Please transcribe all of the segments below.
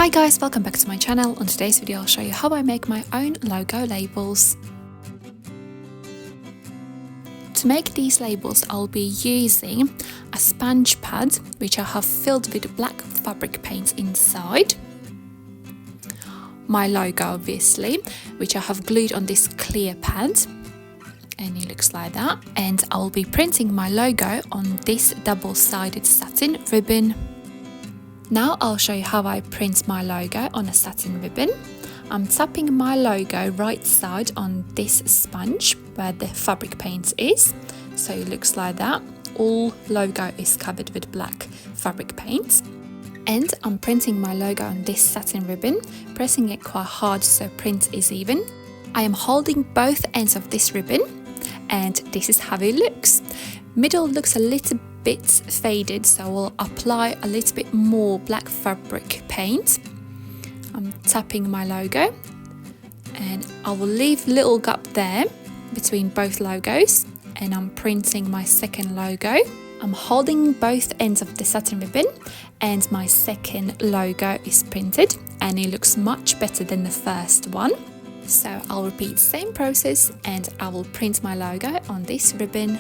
Hi guys, welcome back to my channel. On today's video I'll show you how I make my own logo labels. To make these labels I'll be using a sponge pad which I have filled with black fabric paint inside, my logo obviously, which I have glued on this clear pad, and it looks like that, and I'll be printing my logo on this double-sided satin ribbon. Now I'll show you how I print my logo on a satin ribbon. I'm tapping my logo right side on this sponge where the fabric paint is, so it looks like that. All logo is covered with black fabric paint. And I'm printing my logo on this satin ribbon, pressing it quite hard so print is even. I am holding both ends of this ribbon, and this is how it looks. Middle looks a little bit faded, so I'll apply a little bit more black fabric paint. I'm tapping my logo and I will leave a little gap there between both logos, and I'm printing my second logo. I'm holding both ends of the satin ribbon and my second logo is printed, and it looks much better than the first one. So I'll repeat the same process and I will print my logo on this ribbon.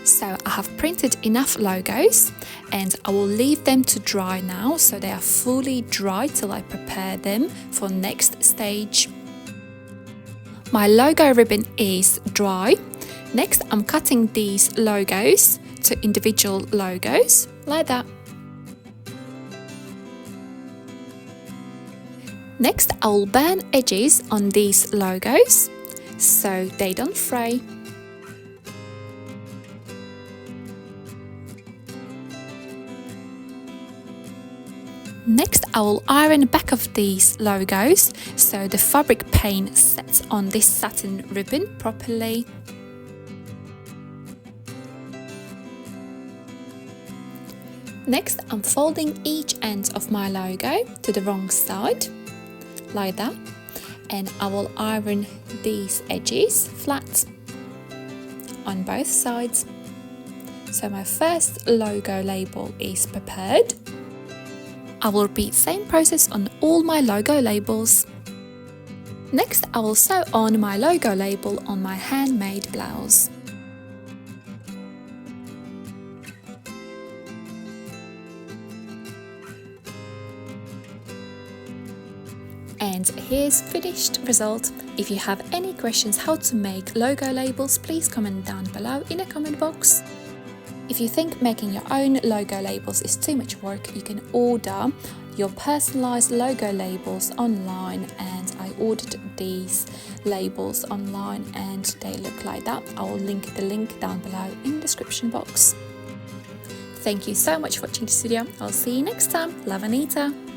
So I have printed enough logos and I will leave them to dry now, so they are fully dry till I prepare them for next stage. My logo ribbon is dry. Next I'm cutting these logos to individual logos like that. Next I will burn edges on these logos so they don't fray. Next I will iron the back of these logos so the fabric paint sets on this satin ribbon properly. Next I'm folding each end of my logo to the wrong side, like that, and I will iron these edges flat on both sides. So my first logo label is prepared. I will repeat the same process on all my logo labels. Next I will sew on my logo label on my handmade blouse. And here's finished result. If you have any questions how to make logo labels, please comment down below in the comment box. If you think making your own logo labels is too much work, you can order your personalized logo labels online, and I ordered these labels online and they look like that. I will link the link down below in the description box. Thank you so much for watching this video. I'll see you next time. Love, Anita.